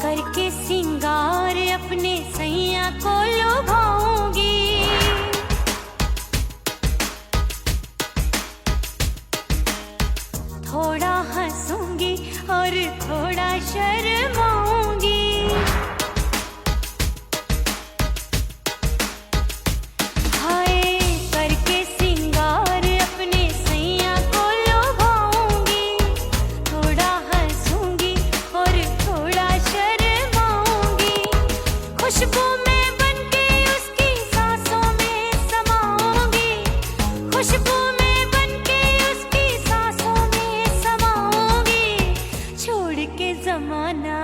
करके सिंगार अपने सैया को लुभाऊंगी, थोड़ा हंसूंगी और थोड़ा शर्माऊंगी। हाय करके सिंगार अपने सैया को लुभाऊंगी, थोड़ा हंसूंगी और थोड़ा शर्माऊंगी। खुशबू में बनके उसकी सांसों में समाऊंगी, खुशबू में बनके उसकी सांसों में समाऊंगी। छोड़ के जमाना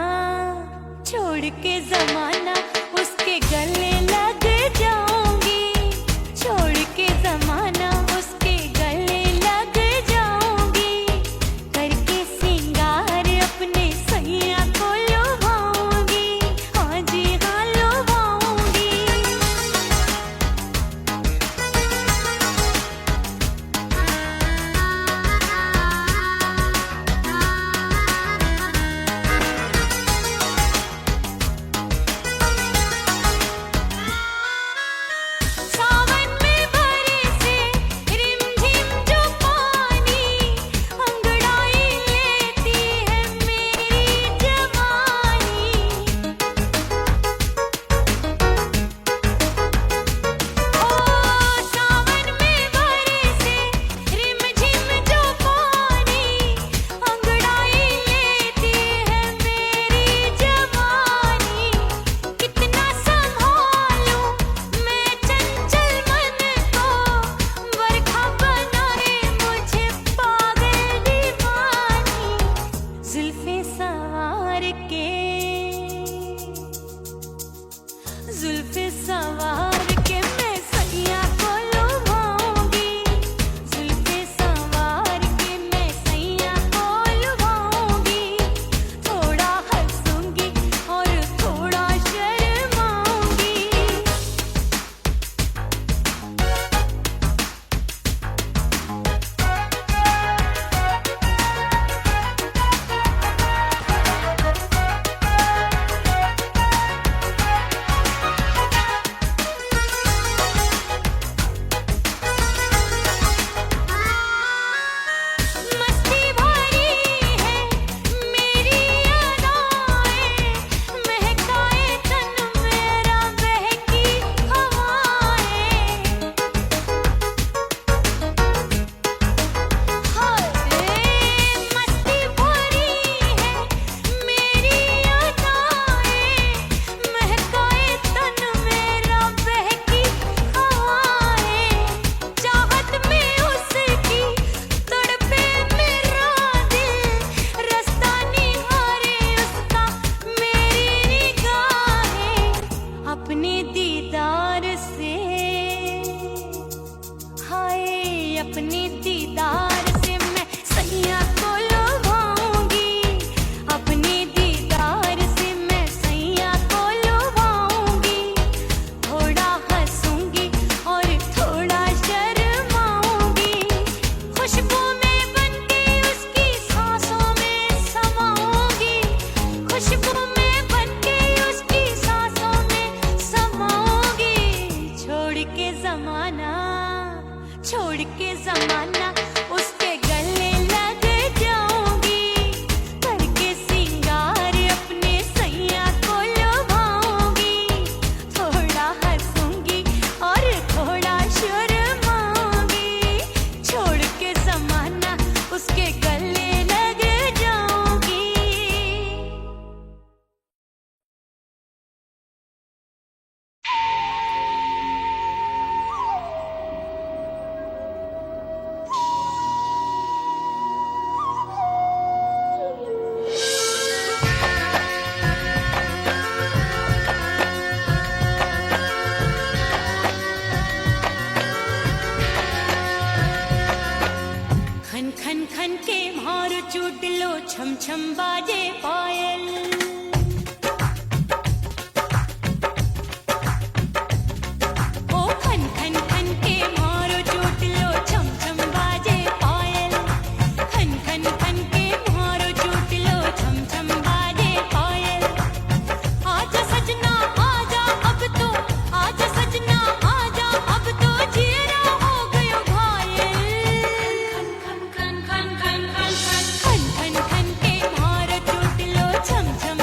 उसके गले लग जाऊंगी, छोड़ के जमाना उसके गले लग जाऊंगी। करके सिंगार अपने सैया को लुभाऊंगी, हाँ जी हाँ लुभाऊंगी। सावन में बरसे रिमझिम जो पानी, अंगड़ाई लेती है मेरी जवानी। ओ सावन में बरसे रिमझिम जो पानी, अंगड़ाई लेती है मेरी जवानी। कितना संभालूं मैं चंचल मन को, बरखा बनाए मुझे पागल दीवानी। जुल्फे सवार के मैं सैया को लुभाऊंगी, जुल्फे सवार के मैं सैया को लुभाऊंगी। थोड़ा हंसूंगी और थोड़ा शर्माऊंगी। मस्ती भरी है मेरी अदाएं, महकाए तन मेरा बहकी हवाएं। हाय मस्ती भरी है मेरी अदाएं, महकाए तन मेरा बहकी हवाएं। चाहत में उसकी तड़पे मेरा दिल, रास्ता निहारे उसका मेरी निगाहें। अपने दीदार से हाय अपने दीदार से मैं सैया को लुभाऊंगी, अपने दीदार से मैं सैया को लुभाऊंगी। थोड़ा हंसूंगी और थोड़ा शर्माऊंगी। खुशबू में बनके उसकी सांसों में समाऊंगी, खुशबू में बनके उसकी सांसों में समाऊंगी। छोड़ के जमाना उसके गले लग जाऊंगी। करके सिंगार अपने सैया को लुभाऊंगी, थोड़ा हंसूंगी और थोड़ा शर्माऊंगी। छोड़ के जमाना उसके गले लग जाऊंगी। के मारो चूट लो छम छम बाजे पायल ओ खन खन खन के मारो चोट लो छम छम बाजे पायल खन खन खन के मारो चोट लो छम छम बाजे पायल आजा सजना आजा अब तो आजा सजना आजा अब तो जीरा हो गयो घायल खन खन खन खन खन खन खन खन खन के मारो चोट लो छम छम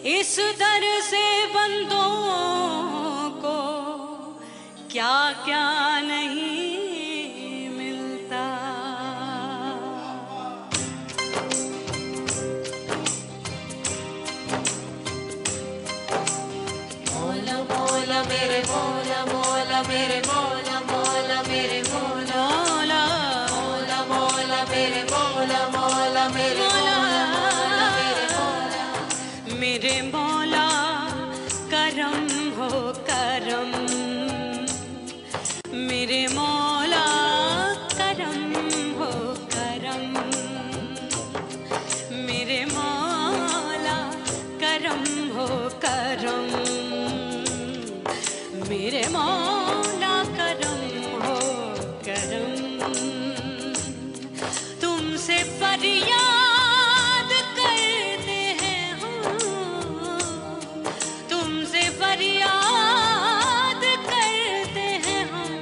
इस दर से बंदों को क्या क्या नहीं मिलता। मौला मौला मेरे मौला मौला मेरे मौला मौला मेरे मौला मौला मौला मेरे मौला मौला मेरे मौला मेरे मौला मेरे मौला करम हो करम मेरे मौला करम हो करम मेरे मौला करम हो करम मेरे मौला करम हो करम। तुमसे फरियाद करते हैं हम तुमसे फरियाद करते हैं हम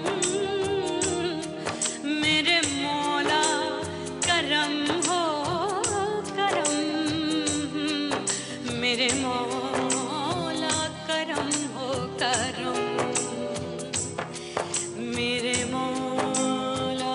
मेरे मौला करम हो करम मेरे मौला करम हो करम मेरे मौला।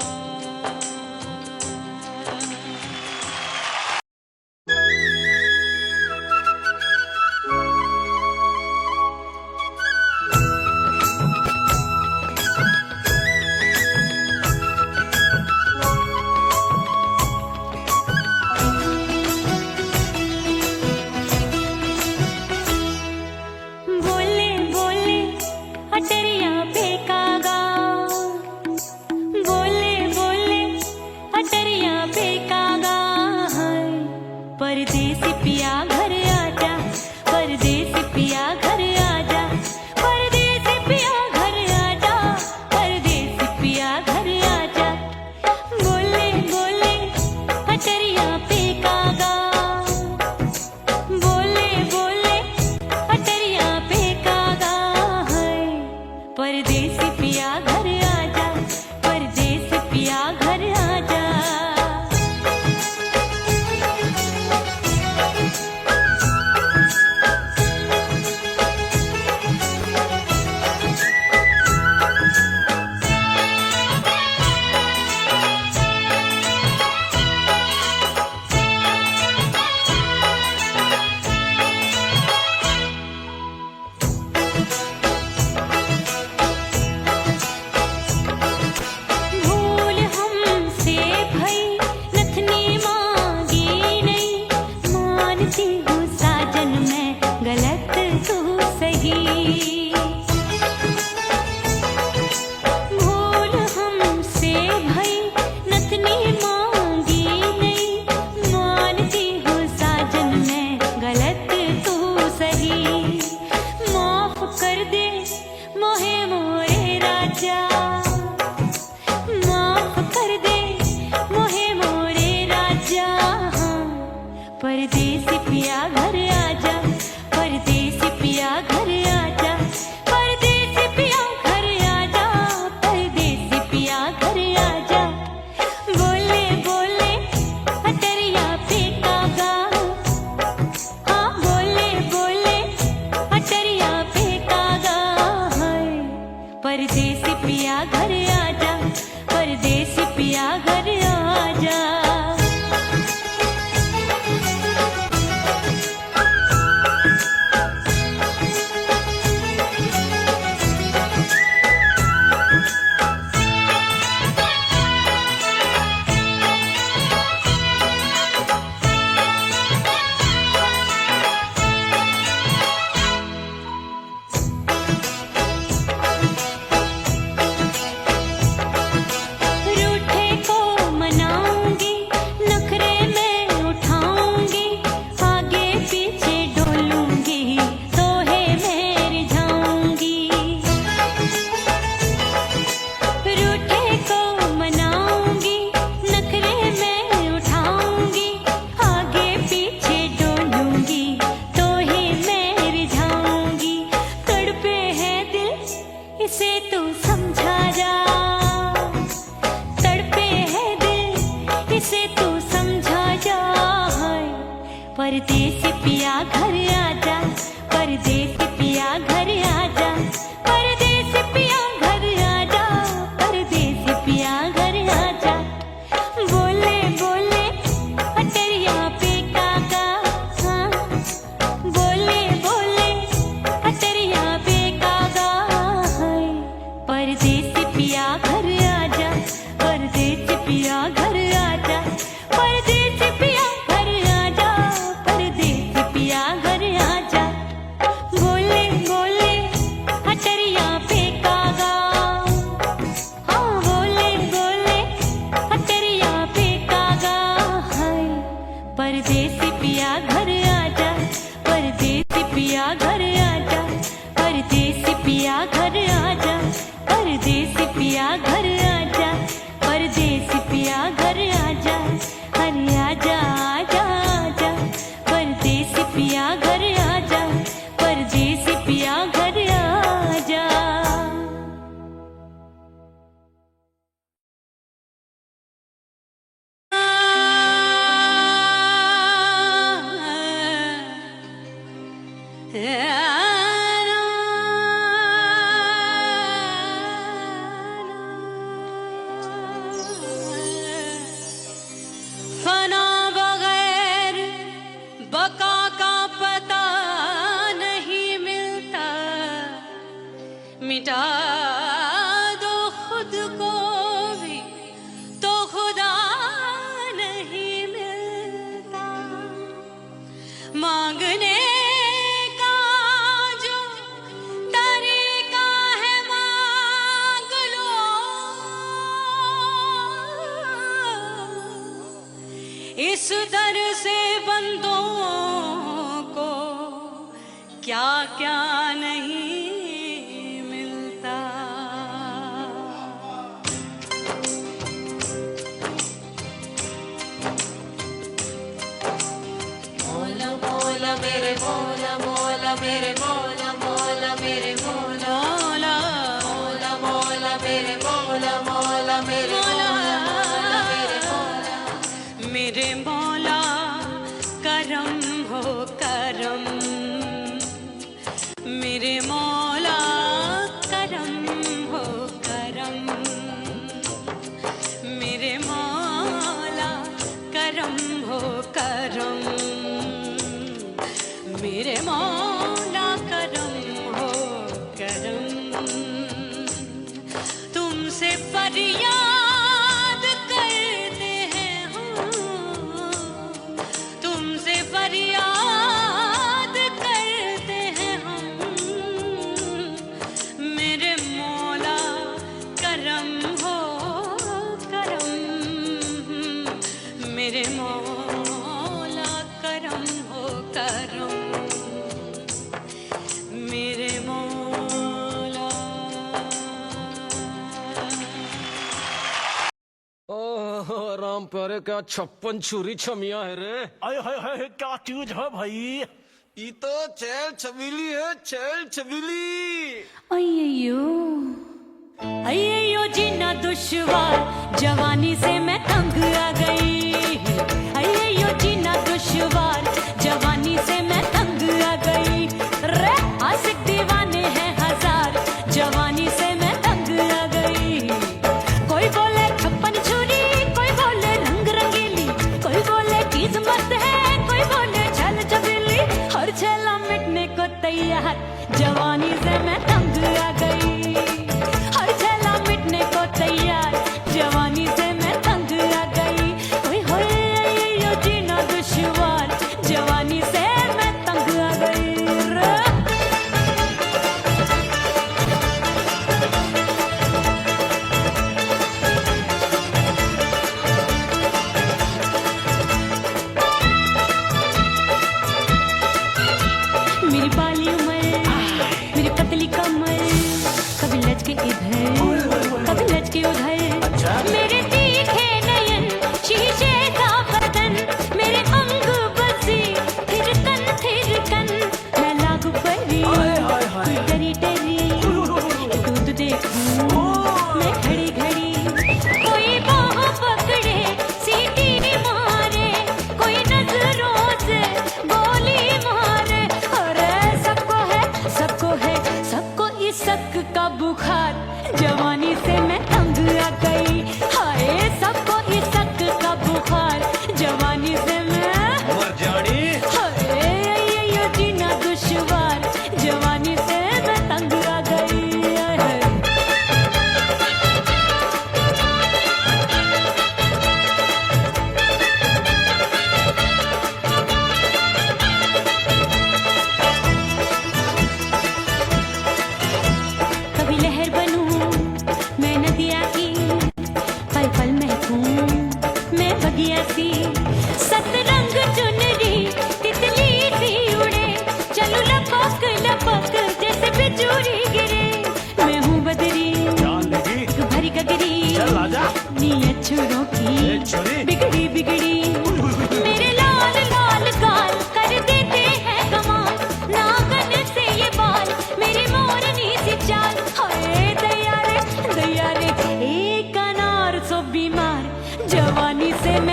बोले बोले अटरिया बेकागा बोले बोले अटरिया बेकागा परदेसी पिया घर आजा परदेसी पिया घर आजा परदेसी पिया घर आजा परदेसी पिया घर आजा बोले बोले अटरिया बेकागा बोले बोले अटरिया बेकागा परदेसी पिया घर आजा परदेसी पिया घर आजा। भूल हमसे भई नथनी मांगी नहीं मानती हूँ साजन मैं गलत तू सही भूल हमसे भई नथनी मांगी नहीं मानती हूँ साजन मैं गलत तू सही माफ कर दे मोहे मोरे राजा माफ कर दे मोहे मोरे राजा परदेसी पिया घर आजा परदेसी पिया घर आजा परदेसी पिया घर आजा परदेसी पिया घर आजा बोले बोले अटरिया बेकागा हाँ बोले बोले अटरिया बेकागा परदेसी पिया घर आजा परदेसी पिया घर आजा। रूठे को मनाऊंगी नखरे में उठाऊंगी आगे पीछे डोलूंगी तो है मैं रिझाऊंगी रूठे को मनाऊंगी नखरे में उठाऊंगी आगे पीछे डोलूंगी तो है मैं रिझाऊंगी तड़पे है दिल इसे तू समझा जा तड़पे है दिल इसे तू समझा जा परदेसी पिया घर आजा, परदेसी पिया घर आजा, परदेसी पिया घर आजा, परदेसी पिया घर आजा। बोले बोले अटरिया पे काका, हाँ बोले बोले अटरिया पे काका, हाय परदेसी पिया घर आजा, परदेसी पिया घर आजा, परदेसी पिया घर आजा, परदेसी पिया घर आजा। बोले बोले अटरिया पे कागा, हाँ बोले बोले अटरिया पे कागा, हाय परदेसी पिया घर आजा, परदेसी पिया घर आजा, परदेसी पिया घर आजा, परदेसी पिया घर आजा, परदेसी पिया घर आजा, अरे आजा आजा आजा, परदेसी पिया घर आजा, परदेसी पिया घर आजा। फना बगैर बका का पता नहीं मिलता, मिटा दो खुद को भी तो खुदा नहीं मिलता। मांगने का जो तरीका है मांग लो, इस दर से बंदों को क्या क्या नहीं मिलता। मौला मौला मेरे मौला, मौला मेरे मौला, मौला मेरे मौला, मौला मौला मेरे मौला, मौला मेरे मौला, मौला मेरे मौला, मेरे मौला करम हो करम, मेरे मौला करम हो करम, मेरे मौला करम हो करम, मेरे मौला करम हो करम। तुमसे फरियाद करते हैं हम, तुमसे फरियाद करते हैं हम, मेरे मौला करम हो करम, मेरे मौला करम हो करम, मेरे मौला। ओह राम प्यारे, क्या 56 छुरी छमिया है रे। आय हाय हाय, क्या चीज है भाई? ये तो चैल छबीली है, चैल छबीली। अय्यो अय्यो जीना दुश्वार, जवानी से मैं तंग आ गई। अय्यो जीना दुश्वार, जवानी से मैं तंग आ गई। रे आशिक दीवाने हैं हजार, जवानी से मैं तंग आ गई। कोई बोले 56 छुरी, कोई बोले रंग रंगीली, कोई बोले चीज मस्त है, कोई बोले छल छबीली। हर छेला मिटने को तैयार, जवानी से मैं तंग आ गई। हर छेला मिटने को तैयार, जवानी से मैं तंग आ गई। कोई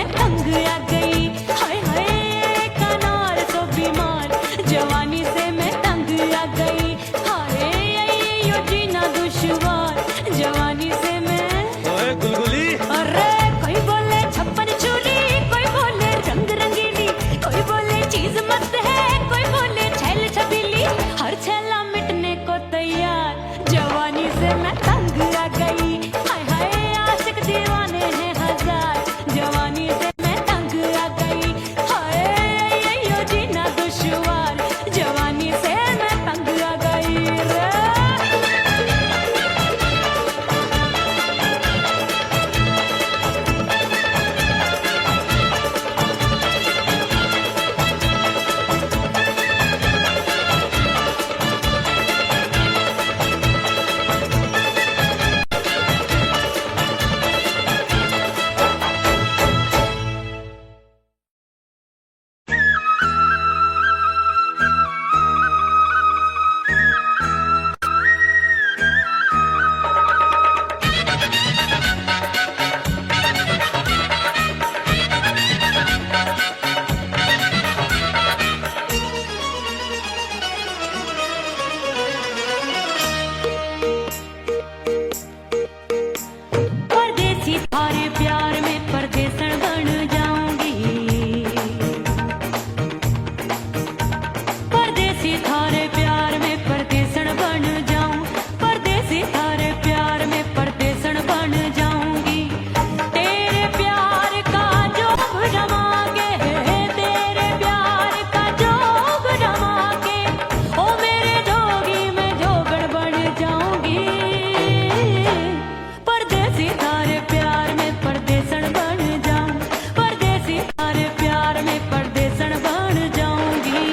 मैं तंग आ गई, हाय हाय कनार तो बीमार, जवानी से मैं तंग आ गई, हाय यो जीना दुश्वार, जवानी से मैं। ओए गुलगुली, अरे कोई बोले छप्पन चूली, कोई बोले रंग रंगीली, कोई बोले चीज मस्त है, कोई बोले छैल छबीली, हर छैला मिटने को तैयार, जवानी से मैं तंग आ गई, हाय हाय आशिक दीवाने हैं हजार, जवानी से मैं तंग आ गई, हाय यो जीना दुश्वार, जवानी से मैं तंग आ गई रे। परदेसी थारे प्यार में परदेसन बन जाऊंगी, परदेसी थारे प्यार में परदेसन बन जाऊं, परदेसी थारे प्यार में परदेसन बन जाऊंगी, तेरे प्यार का जोग जमा के, तेरे प्यार का जोग जमा के, ओ मेरे जोगी मैं जोगण बन जाऊंगी, परदेसी थारे प्यार में परदेसन बन जाऊं, परदेसी थारे प्यार में परदेसन बन जाऊंगी।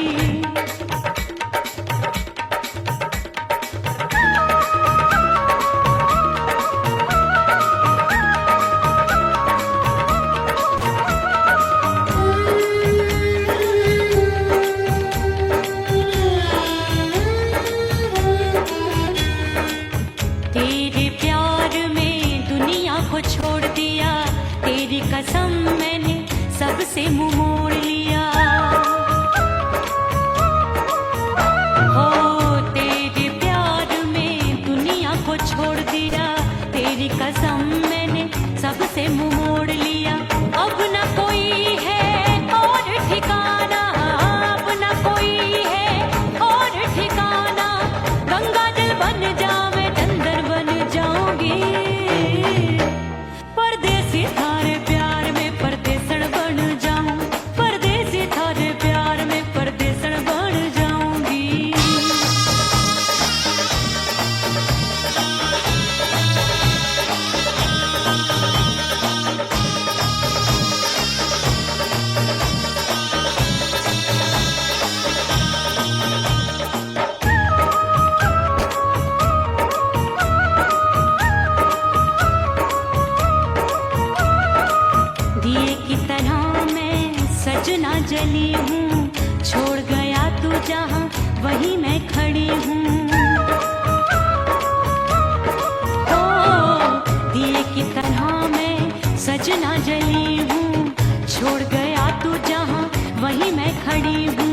तेरे प्यार में दुनिया को छोड़ दिया, तेरी कसम मैंने सबसे मुंह मोड़ लिया, हो तेरे प्यार में दुनिया को छोड़ दिया, तेरी कसम मैंने सबसे मुंह मोड़ लिया, अब न कोई है और ठिकाना, अब न कोई है और ठिकाना, गंगा जल बन जावे चंदन बन जाऊंगी, परदेसी थारे प्यार में परदेसन बन जाऊं, परदेसी थारे प्यार में परदेसन बन जाऊंगी। दिए की तरह मैं सजना जली हूँ, छोड़ गया तू जहाँ वहीं मैं खड़ी हूँ, ओ दिए की तरह मैं सजना जली हूँ, छोड़ गया तू जहाँ वहीं मैं खड़ी हूँ,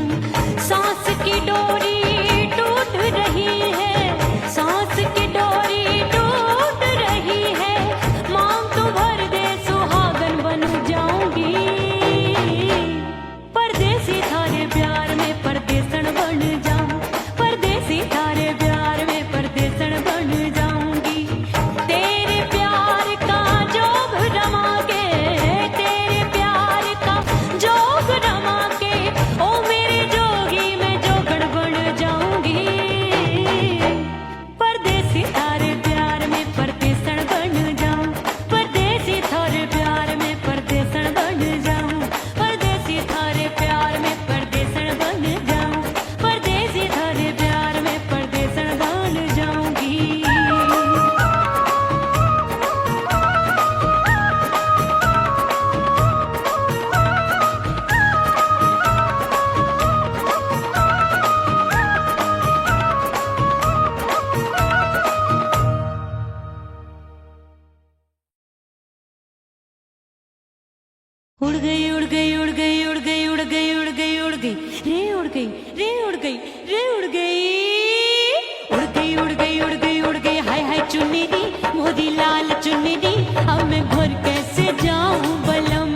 सांस की डोरी टूट रही है, सांस की डोरी टूट रही है, मांग तू भर दे सुहागन बन जाऊंगी, परदेसी थारे प्यार में परदेसन बन जाऊं, परदेसी थारे प्यार में परदेसन बन जाऊंगी, तेरे प्यार का जोग रमा के, तेरे प्यार का जोग रमा के, ओ मेरे जोगी मैं जोगण बन गई उड़ गई उड़ गई उड़ गई उड़ गई उड़ गई उड़ गई रे उड़ गई रे उड़ गई रे उड़ गई उड़ गई उड़ गई उड़ गई उड़ गई हाय हाय चुन्नी दी मोदी लाल चुन्नी दी अब मैं घर कैसे जाऊं बलम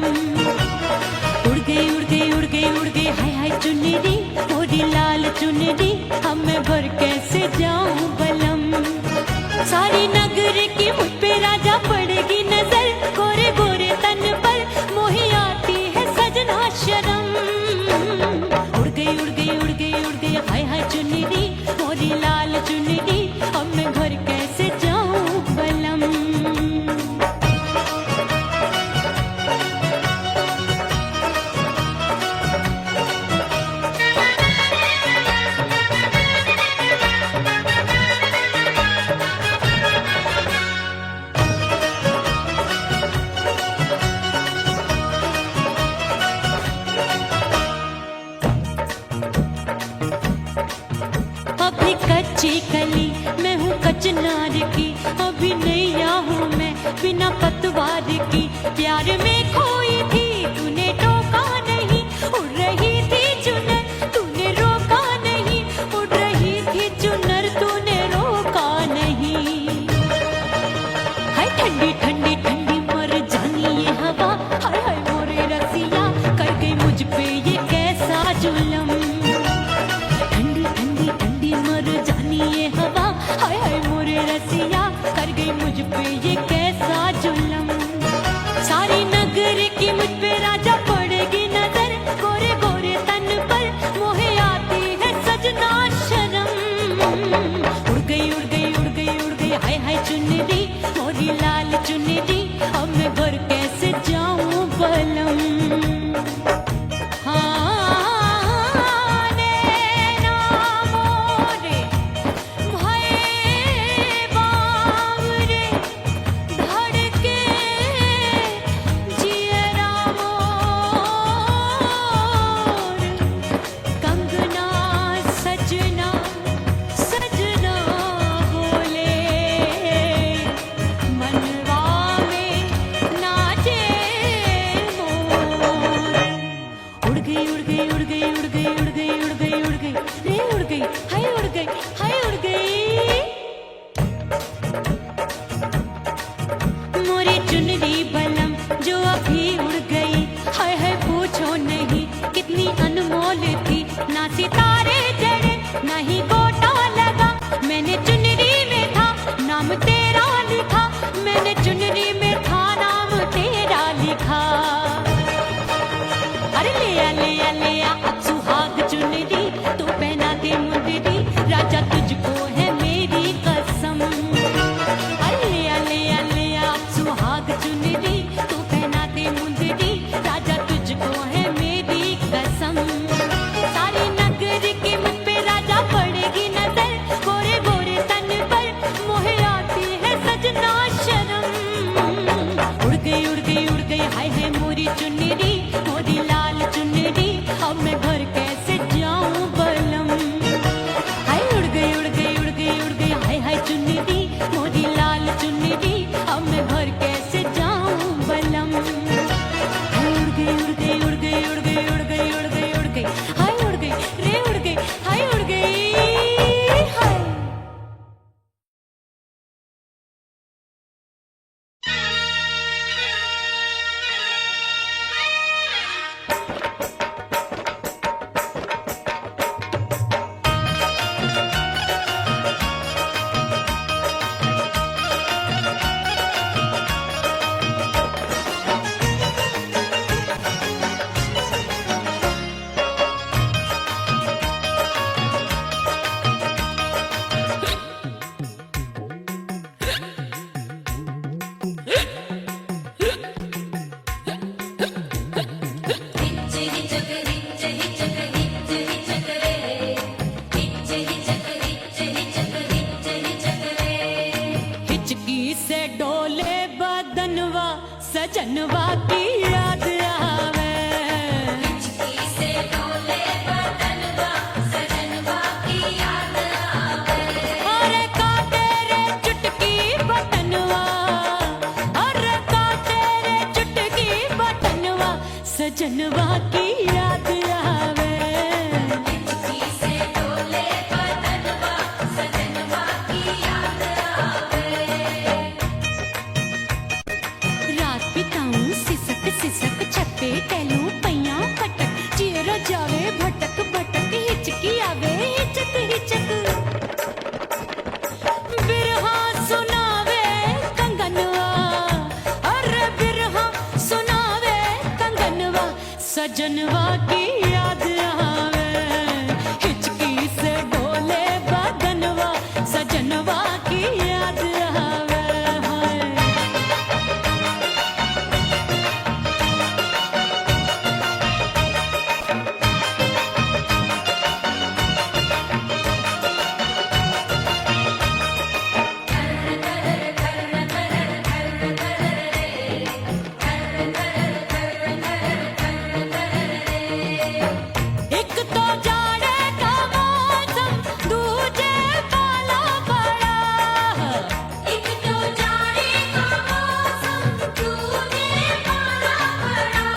उड़ गई उड़ गई उड़ गई उड़ गई हाय हाय चुन्नी दी मोदी लाल चुन्नी दी अब मैं घर कैसे जाऊं बलम सारी नगर की मुझ पे राजा पड़ेगी नजर गोरे गोरे तन पर मोही आती है सजना शर्म उड़ गई उड़ गई उड़ गई उड़ गई हाय हाय चुन्नी दी मोरी लाल चुन्नी दी अब मैं घर कैसे जाऊं बलम अभी कच्ची कली मैं हूँ कचनार की अभी नैया हूँ मैं बिना पतवार की प्यार में खोई थी तूने टोका नहीं उड़ रही थी चुनर तूने रोका नहीं उड़ रही थी चुनर तूने रोका नहीं हाय ठंडी ठंडी ठंडी मर जानी ये हवा हाय हाय मोरे रसिया कर गई मुझ पे ये कैसा जुलम ठंडी ठंडी ठंडी मर जानी ये हवा हाय हाय मोरे रसिया कर गई मुझ पे ये कैसा जुलम सारी नगर की मुझ पे राजा पड़ेगी नजर गोरे गोरे तन पर मोहे आती है सजना शर्म उड़ गई उड़ गई उड़ गई उड़ गई हाय हाय चुन्नी दी मोरी लाल चुन्नी दी अब मैं घर कैसे जाऊं बलम मनवा में नाचे मोर सजनवा की याद आवे। हिचकी से डोले बदनवा सजनवा की याद आवे। रात बिताऊं सिसक सिसक छत पे टहलूं पैया पटक चेहरा जावे भटक भटक हिचकी आवे हिचक हिचक। बिरहा सुनावे कंगनवा अरे बिरहा सुनावे कंगनवा सजनवा की याद आवे। हिचकी से डोले बदनवा सजनवा की याद आवे। एक तो जाड़े का मौसम दूजे पाला पड़ा। एक तो जाड़े का मौसम दूजे पाला पड़ा।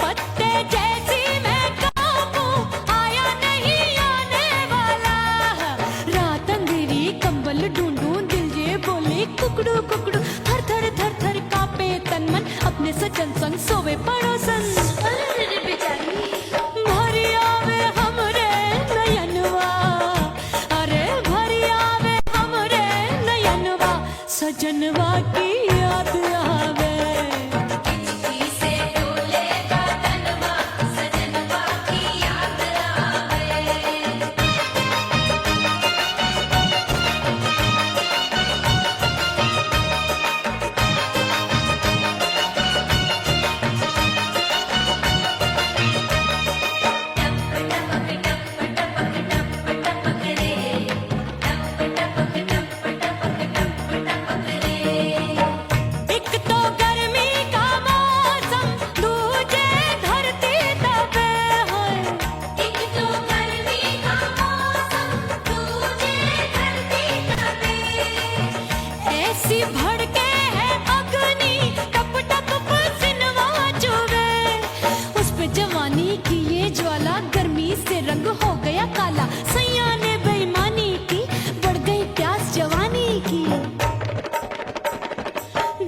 पत्ते जैसी मैं कांपूं आया नहीं आने वाला। रात अंधेरी कंबल ढूंढूं दिल ये बोले कुकड़ू कुकड़ू थर थर थर थर कांपे तन मन अपने सजन संग सोवे पड़ोसन। भरिया में हमरे नयनवा अरे भरिया में हमरे नयनवा सजनवा की याद आवे। हिचकी से डोले बदनवा सजनवा की याद आवे। एक तो गर्मी का मौसम दूजे धरती तपे होए। एक तो गर्मी का मौसम दूजे धरती तपे। ऐसी भड़के है अग्नि टप टप पसीनवा चुभे। उस पे जवानी की ये ज्वाला गर्मी से रंग हो गया काला। सैया ने बेईमानी की बढ़ गई प्यास जवानी की।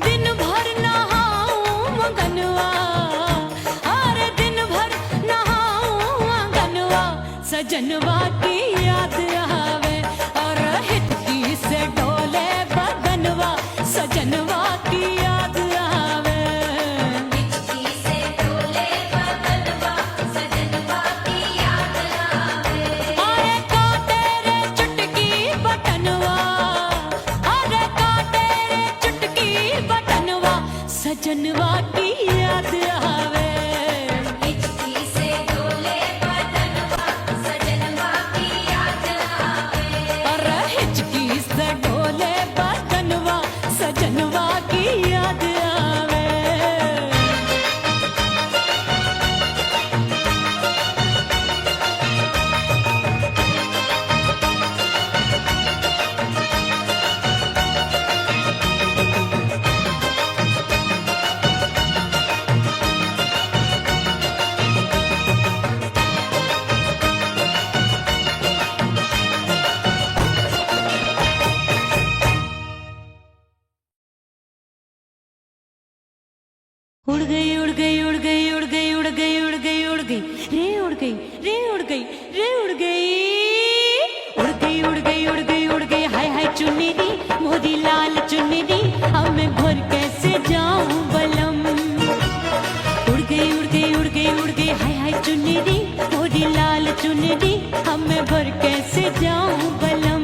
दिन भर नहाऊं आंगनवा अरे दिन भर नहाऊं आंगनवा सजनवा की याद आवे। और हिचकी से डोले बदनवा सजनवा की याद आवे। हिचकी से डोले बदनवा सजनवा की याद आवे। अरे का तेरे चुटकी बटनवा अरे का तेरे चुटकी बटनवा सजनवा की याद आवे। हिचकी से डोले बदनवा सजनवा की याद आवे। अरे हिचकी से डोले बदनवा सजनवा की याद आवे। उड़ गई उड़ गई उड़ गई उड़ गई उड़ गई उड़ गई उड़ गई रे उड़ गई रे उड़ गई रे उड़ गई उड़ गई उड़ गई उड़ गई उड़ गई हाय हाय चुन्नी दी मोदी लाल चुन्नी दी अब मैं घर कैसे जाऊं बलम। उड़ गई उड़ गई उड़ गई उड़ गई हाय हाय चुन्नी दी मोदी लाल चुन्नी दी अब मैं घर कैसे जाऊं बलम।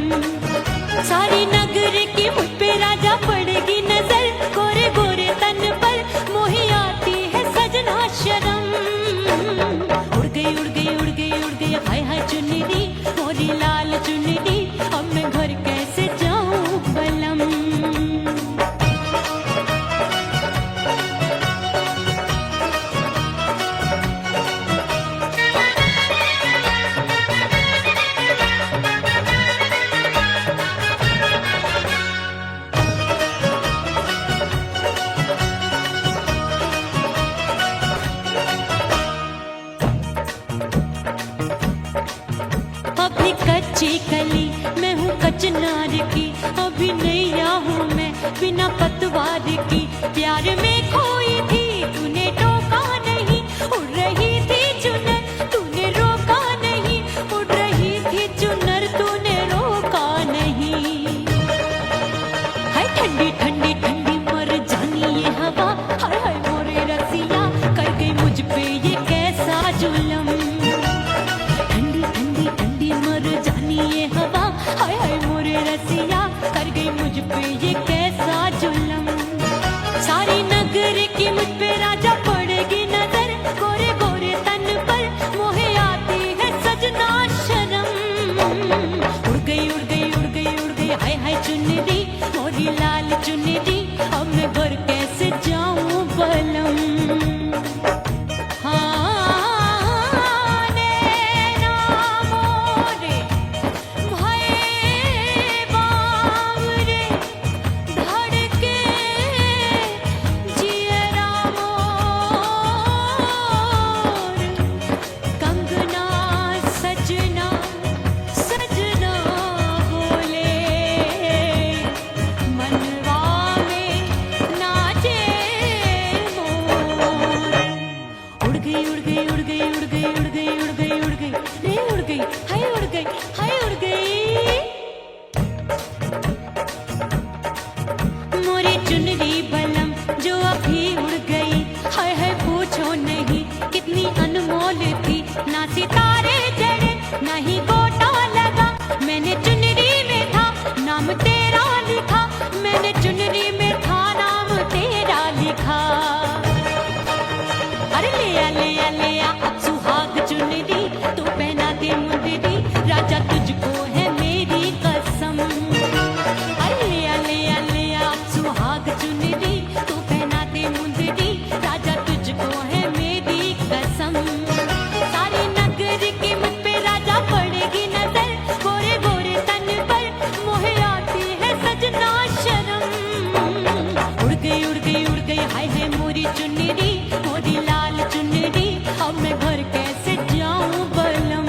सारी नगर की मुझ पे राजा पड़ेगी नजर गोरे गोरे तन पर मोही आती है सजना शर्म। उड़ गई उड़ गई उड़ गई उड़ गई हाय हाय चुन्नी दी मोरी लाल चुन्नी दी अब मैं घर कैसे जाऊं बलम। चिनार की, अभी नैया हूँ मैं बिना पतवार की। प्यार में खोई थी तूने टोका नहीं, उड़ रही थी चुनर तूने रोका नहीं, उड़ रही थी चुनर तूने रोका नहीं। हाय ठंडी ठंडी ठंडी मर जानी ये हवा, हाय हाय मोरे रसिया कर गई मुझ पे ये कैसा जुलम। ठंडी ठंडी ठंडी मर जानी ये हवा, हाय हाय मोरे रसिया कर गई मुझ पे ये कैसा जुलम। सारी नगर की मुझ पे राजा पड़ेगी नजर, गोरे गोरे तन पर मोहे आती है सजना शर्म। उड़ गई उड़ गई उड़ गई उड़ गई हाय हाय चुनरी मोरी लाल चुनरी, अब मैं घर कैसे जाऊं बलम। हाँ नैना मोरे भये बावरे, धड़के जियरा मोर, कंगना सजना सजना बोले, मनवा में नाचे मोर। उड़ गई उड़ गई उड़ गई उड़ गई उड़ गई उड़ गई उड़ गई रे उड़ गई हाय उड़ गई हाय उड़ गई। मोरी चुनरी बलम जो अभी उड़ गई, हाय हाय पूछो नहीं कितनी अनमोल थी। ना सितारे जड़े ना ही गोटा लगा, मैंने चुनरी में था नाम तेरा लिखा, मैंने चुनरी में था नाम तेरा लिखा। अरे ले आ अब सुहाग चुनरी, तू पहना दे मुंदरी राजा तुझको है मेरी कसम। अरे ले आ अब सुहाग चुनरी, तू पहना दे मुंदरी राजा तुझको है मेरी कसम। सारी नगर की मुझ पे राजा पड़ेगी नजर, गोरे गोरे तन पर मोहे आती है सजना शर्म। उड़ गई उड़ गई उड़ गई हाय हाय मोरी चुनरी मोरी लाल चुनरी, अब मैं घर कैसे जाऊं बलम।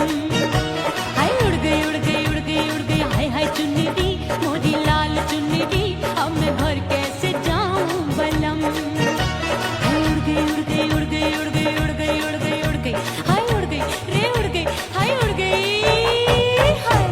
हाय उड़ गई उड़ गई उड़ गई उड़ गई हाय हाय चुनरी मोरी लाल चुनरी, अब मैं घर कैसे जाऊं बलम। हाय उड़ गई उड़ गई उड़ गई उड़ गई उड़ गई उड़ गई उड़ गई हाय उड़ गई रे उड़ गई हाय उड़ गई हाय।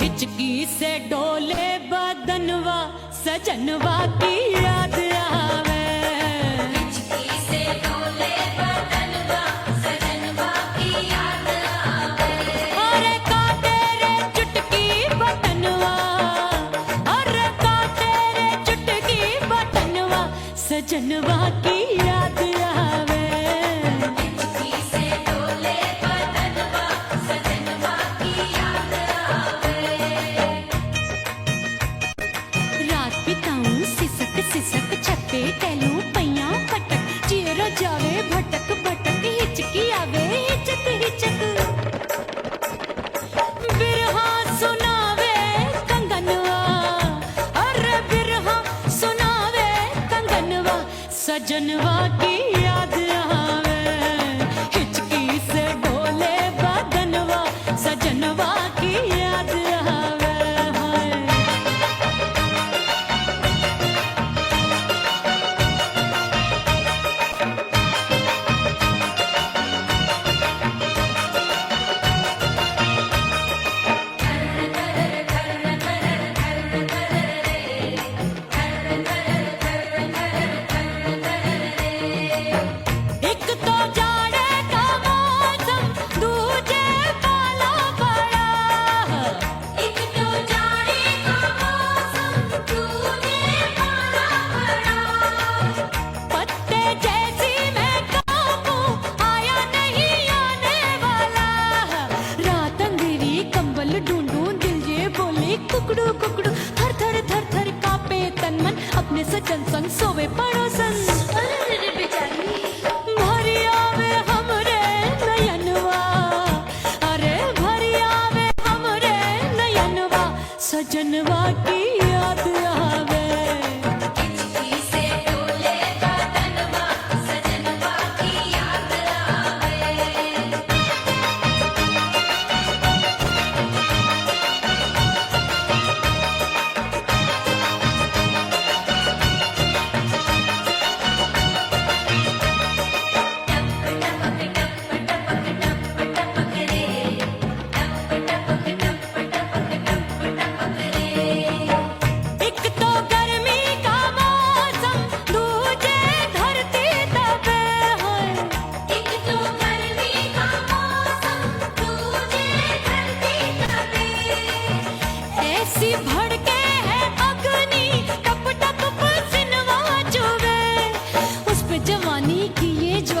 हिचकी से डोले बदनवा सजनवा की याद आवे, हिचकी से डोले बदनवा सजनवा की याद आवे। अरे का तेरे चुटकी बटनवा, अरे का तेरे चुटकी बटनवा सजनवा की याद आवे। हिचकी से डोले बदनवा सजनवा की याद आवे। रात बिताऊं सिसक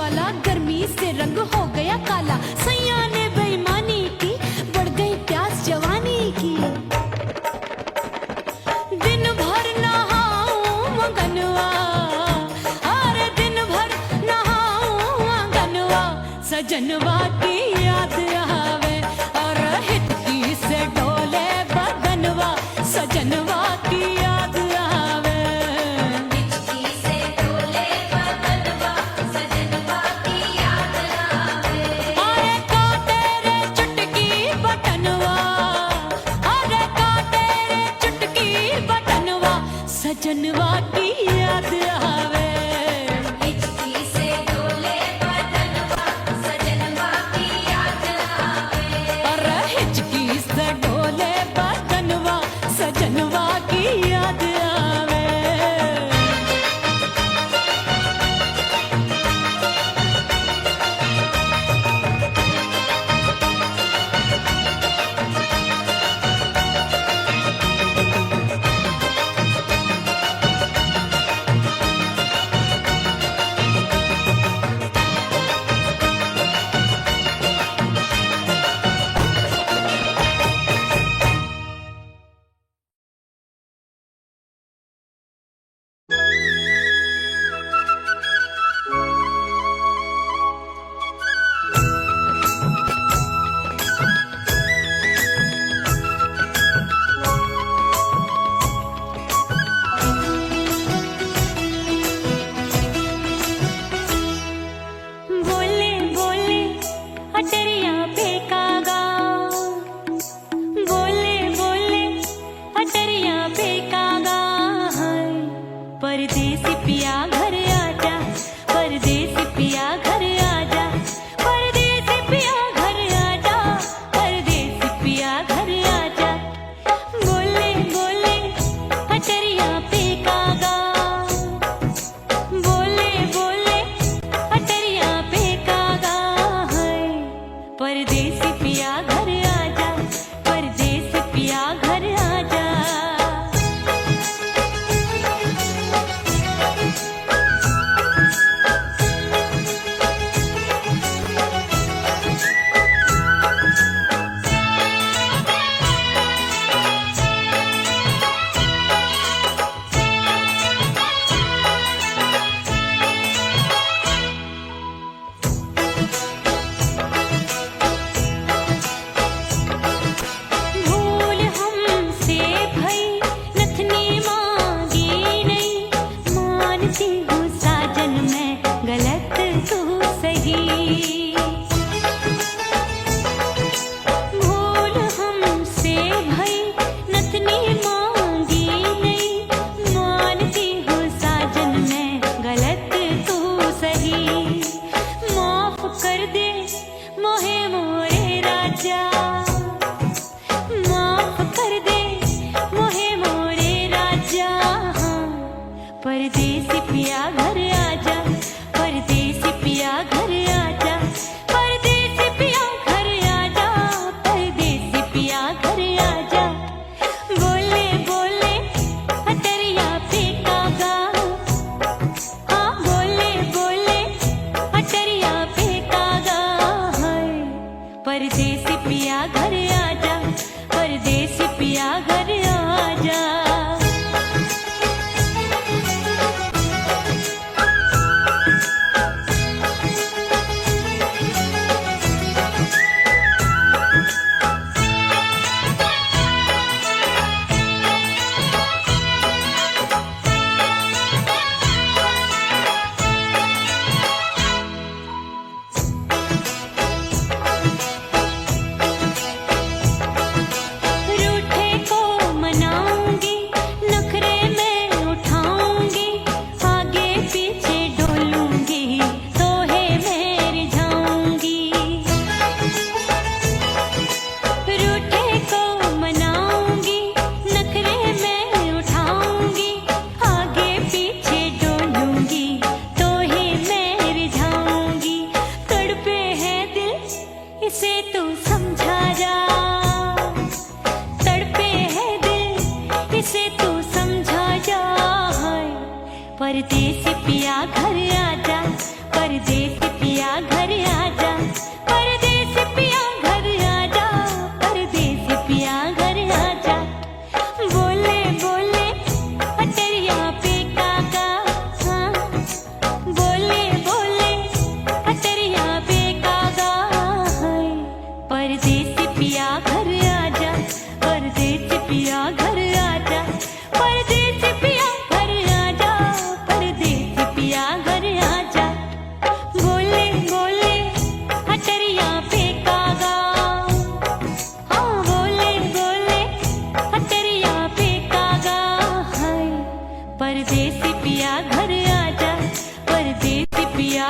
ज्वाला, गर्मी से रंग हो गया काला। सैया ने बेईमानी की, बढ़ गई प्यास जवानी की। दिन भर नहाऊं मगनवा, अरे दिन भर नहाऊं मगनवा। सजनवा की याद आवे और हिचकी से डोले बदनवा। सजनवा की याद आवे, हिचकी से डोले बदनवा, सजनवा की याद आवे। अरे का तेरे चुटकी बटनवा, अरे का तेरे चुटकी बटनवा। सजनवा की याद आवे, हिचकी से डोले बदनवा, सजनवा की याद आवे। अरे हिचकी से डोले बदनवा। सजनवा की याद आवे। बोले बोले अटरिया फेंकागा, बोले बोले अटरिया फेंकागा। हाय परदेसी पिया घर आजा, परदेसी पिया घर आजा, परदेसी पिया घर आजा, परदेसी पिया घर आजा। बोले बोले अटरिया फेंकागा, बोले बोले अटरिया फेंकागा। है परदेसी पिया घर आजा, परदेसी पिया घर आजा।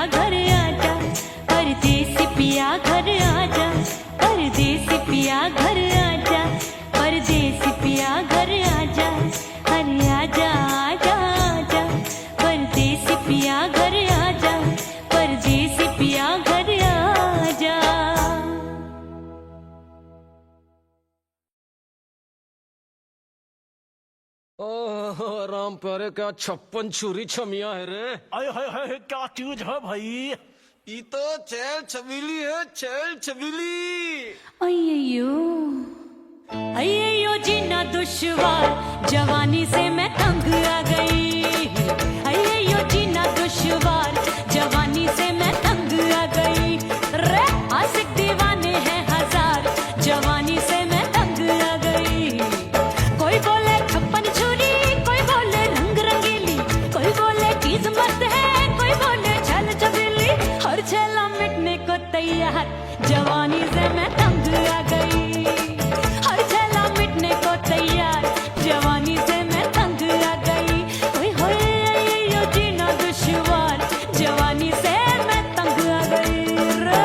घर आजा, परदेसी पिया घर आजा, परदेसी पिया घर आजा, परदेसी पिया घर आजा, अरे आजा आजा आजा, परदेसी पिया घर आजा, परदेसी पिया घर आजा। ओह राम प्यारे क्या 56 छुरी छमिया है रे। आय हाय हाय क्या चीज है भाई। ये तो चैल छबीली है, चैल छबीली। अय्यो अय्यो जीना दुश्वार, जवानी से मैं तंग आ गई। अय्यो जीना दुश्वार, जवानी से मैं तंग आ गई। रे आशिक दीवाने हैं हजार, जवानी से मैं तंग आ गई। कोई बोले 56 छुरी, कोई बोले रंग रंगीली, कोई बोले चीज मस्त है, कोई बोले छल छबीली। हर छेला मिटने को तैयार, जवानी से मैं तंग आ गई। हर छेला मिटने को तैयार, जवानी से मैं तंग आ गई। ओए होए यो जीना दुश्वार, जवानी से मैं तंग आ गई रे।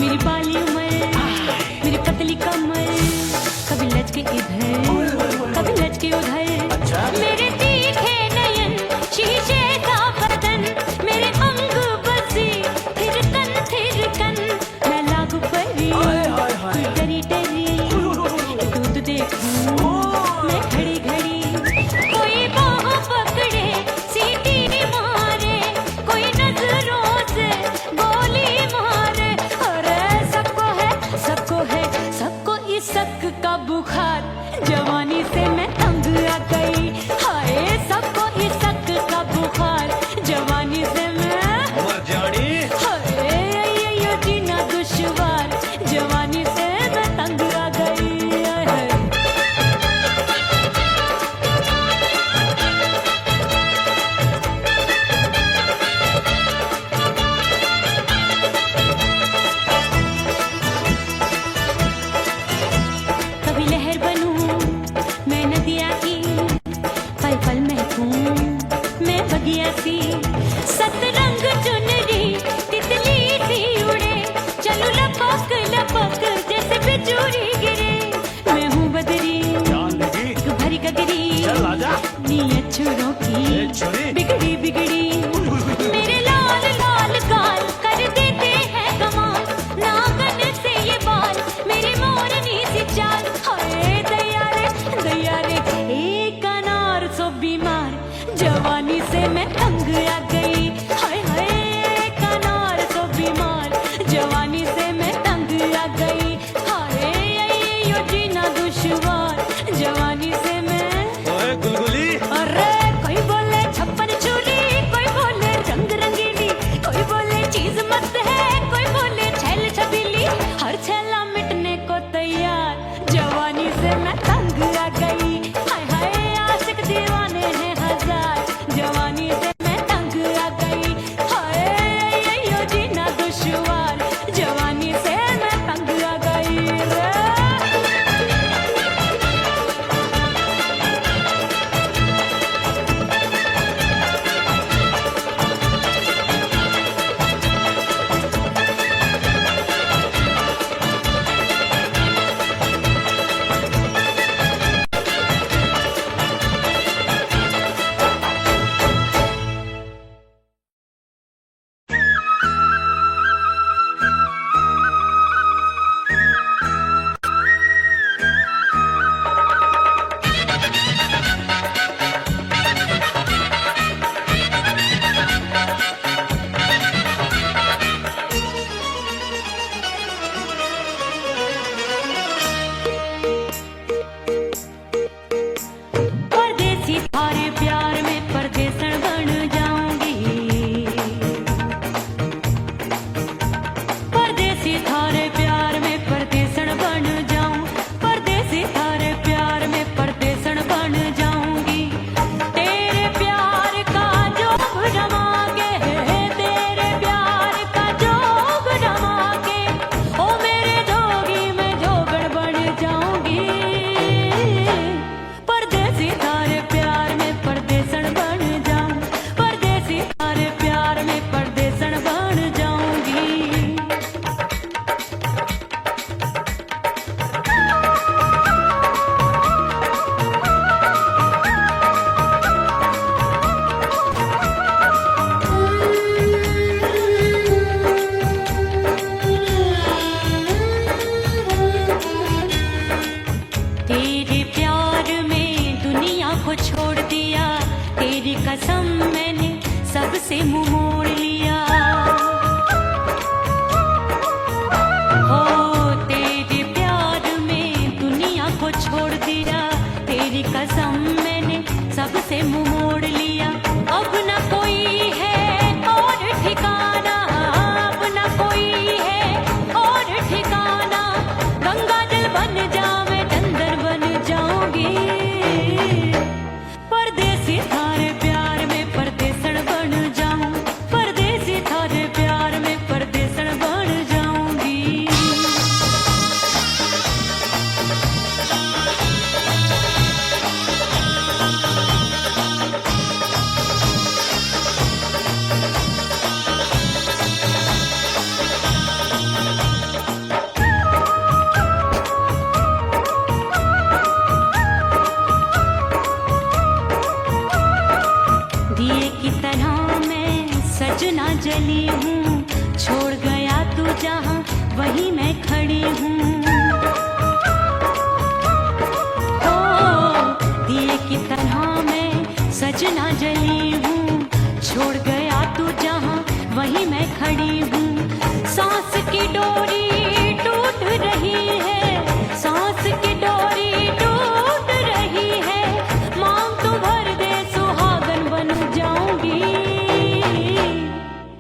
मेरी बाली उमर, मेरी पतली कमर, कभी लचके इधर, कभी लचके उधर। मेरे तीखे नयन, शीशे का बदन, मेरे अंग बसी थिरकन, मैं लागू परी, तू डरी डरी, दूध देखूं मैं घड़ी घड़ी। कोई बाह पकड़े, सीटी मारे, कोई नजरों से गोली मारे। अरे सबको है सबको इस शक का बुखार, जवानी से मैं तंग आ गई। हाय सबको इस शक का बुखार, जवानी से मैं मर जानी। हाय ये जीना दुश्वार, जवानी से मैं तंग आ गई। हाय। कभी लहर बनूं मैं नदिया की, पल पल महकूं मैं बगिया सी। सतरंग चुनरी तितली सी उड़े, चलो लपक लपक जैसे बिजुरी गिरे। मैं हूँ बदरी जान लगी। भरी गगरी, चल आजा। नीयत छुरों की छुरी। बिगड़ी बिगड़ी। मेरे लाल लाल गाल कर देते हैं कमाल, नागन से ये बाल मेरी मोरनी सी चाल। हाय दैया रे एक अनार सो बीमार, जवानी से मैं तंग आ गई। हाय हाय एक अनार सो बीमार, जवानी से मैं तंग आ गई। हाय यो जीना दुश्वार, जवानी से मैं। ओए गुलगुली। अरे कोई बोले 56 छुरी, कोई बोले वहीं मैं खड़ी हूँ। ओ दिए की तरह मैं सजना जली हूँ, छोड़ गया तू जहाँ वहीं मैं खड़ी हूँ। सांस की डोरी टूट रही है, सांस की डोरी टूट रही है, मांग तू भर दे सुहागन बन जाऊंगी।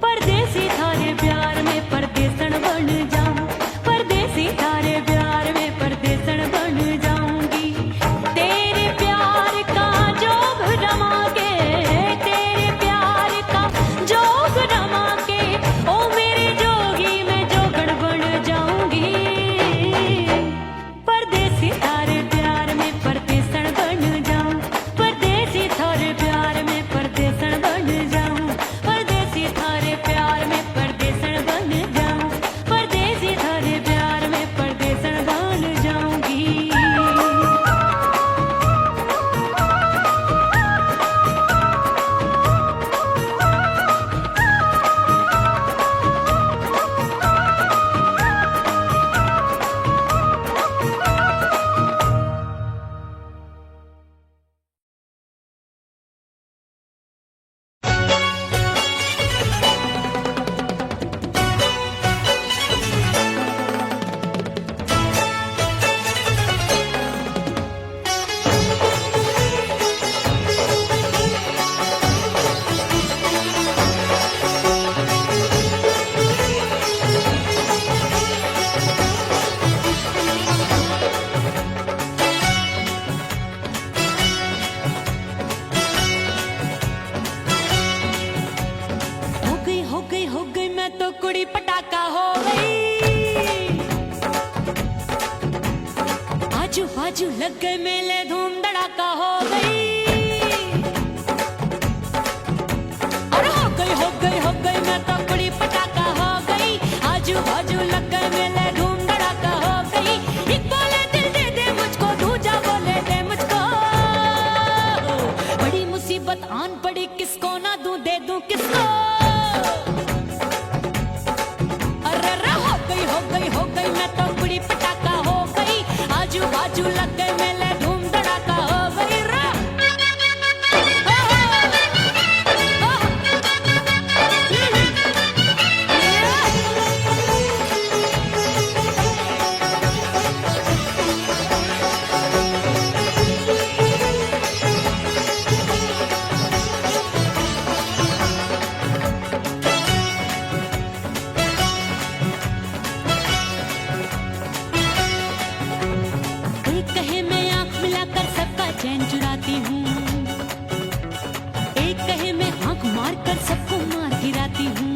परदेसी थारे प्यार में परदेसन बन जाऊं, परदेसी थारे प्यार में परदेसन बन जाऊंगी। तेरे प्यार का जोग रमा के, तेरे प्यार का जोग रमा के, ओ मेरे जोगी मैं जोगण बन जाऊंगी। परदेसी थारे प्यार में परदेसन बन जाऊं, परदेसी थारे प्यार में परदेसन बन जाऊं, परदेसी थारे प्यार में परदेसन बन जाऊं, परदेसी थारे प्यार में परदेसन बन जाऊंगी। हो गई मैं तो कुड़ी पटाखा हो गई। आजू बाजू लग गए मेले धूम धड़ाका हो गई। अरे हो गई मैं तो कुड़ी पटाखा हो गई। आजू बाजू लग गए मेले धूम धड़ाका हो गई। एक बोले दिल दे दे मुझको, दूजा बोले दे मुझको। बड़ी मुसीबत आन पड़ी, किसको ना दूं दे दूं किसको। हो गई मैं तो कुड़ी पटाखा हो गई। आजू बाजू लग गए मेले धूम धड़ाका हो गई। चैन चुराती हूँ, एक कहे मैं आंख मार कर सबको मार गिराती हूँ।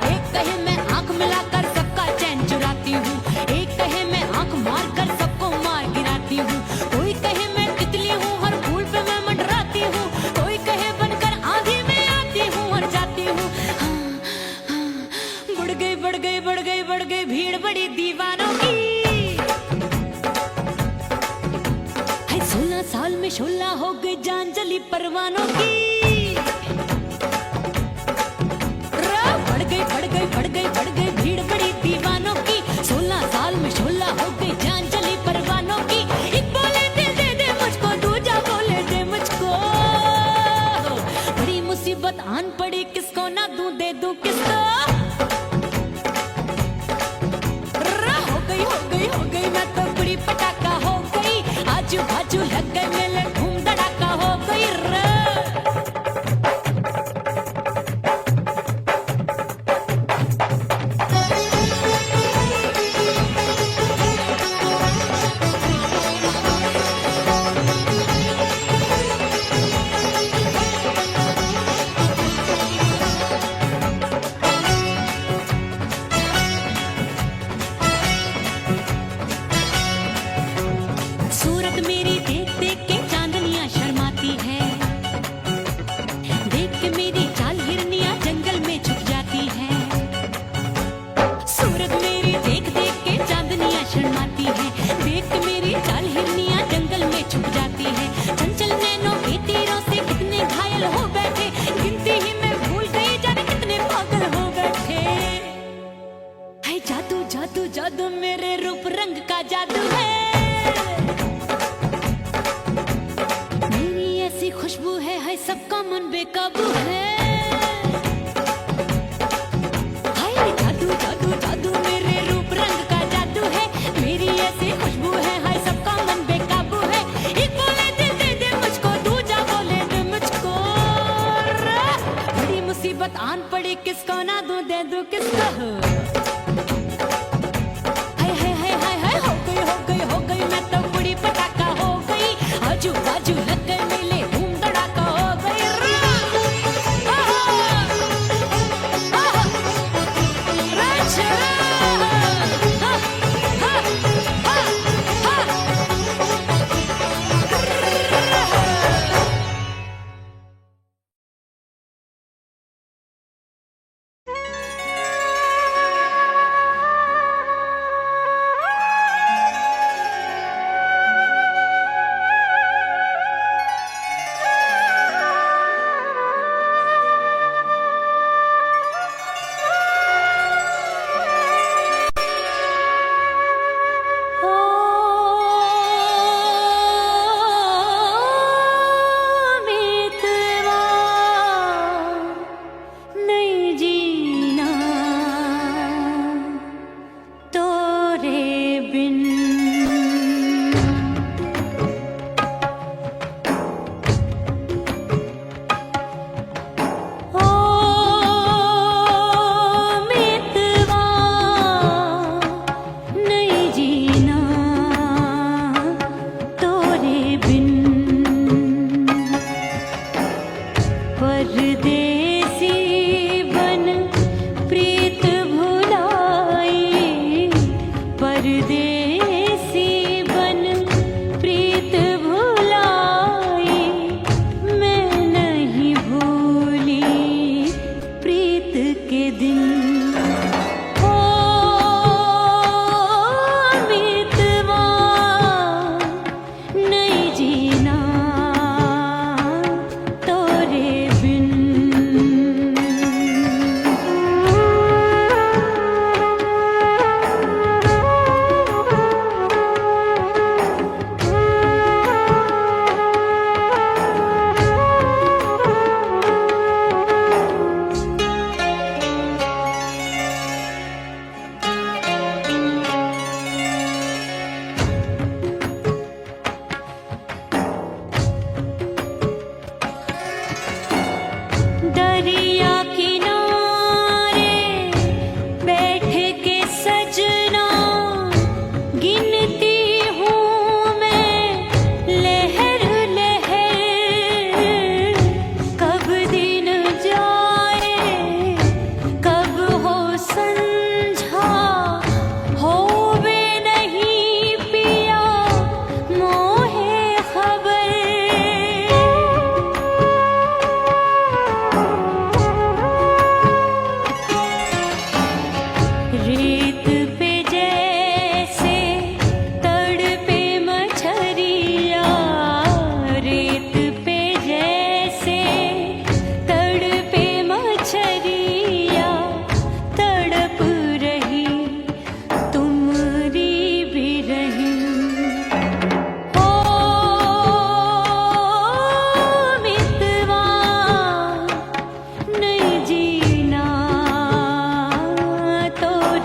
एक कहे मैं आंख मिलाकर सबका चैन चुराती हूँ, एक कहे मैं आंख मार कर सबको मार गिराती हूँ। कोई कहे मैं तितली हूँ, हर फूल पे मैं मंडराती हूँ। कोई कहे बनकर आंधी में आती हूँ और जाती हूँ। बढ़ गई भीड़ बड़ी दीवानों की। 16 साल में शोला हो गई जान जली परवानों की। बढ़ गई भीड़ बड़ी दीवानों की। 16 साल में शोला हो गई जान जली परवानों की। एक बोले दिल दे दे मुझको, दूजा बोले दे मुझको। बड़ी मुसीबत आन पड़ी, किसको ना दूं दे दूं किसको। हो गई मैं तो कुड़ी पटाखा हो गई। आजू बाजू लग गए मेले धूम धड़ाका हो गई। जादू मेरे रूप रंग का जादू है। मेरी ऐसी खुशबू है सबका मन बेकाबू है। हाय जादू जादू जादू मेरे रूप रंग का जादू है। मेरी ऐसी खुशबू है हाय सबका मन बेकाबू है। एक बोले दिल दे दे मुझको, दूजा बोले दे मुझको। बड़ी मुसीबत आन पड़ी, किसको ना दूं दे दूं किसको। हो गई मैं तो बड़ी पटाखा हो गई। आजू बाजू लग गए मेले, धूम धड़ाका हो गई।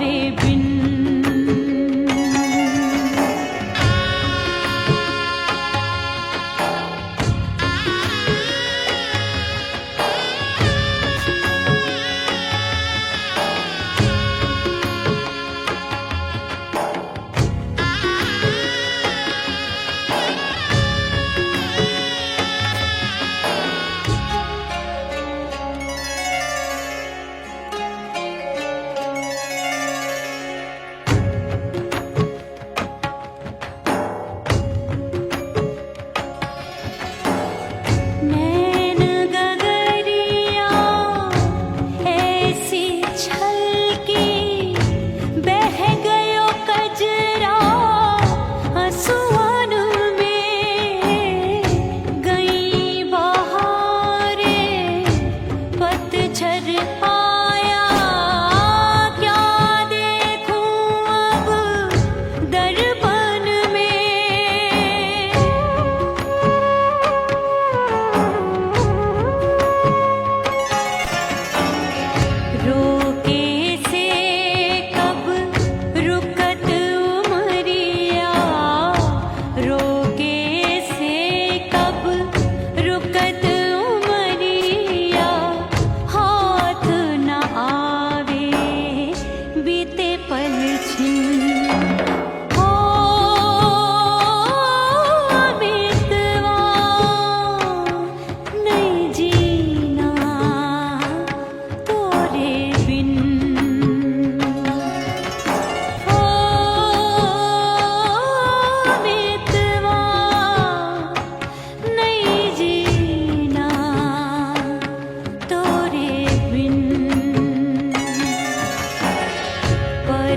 रे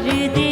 परदेसी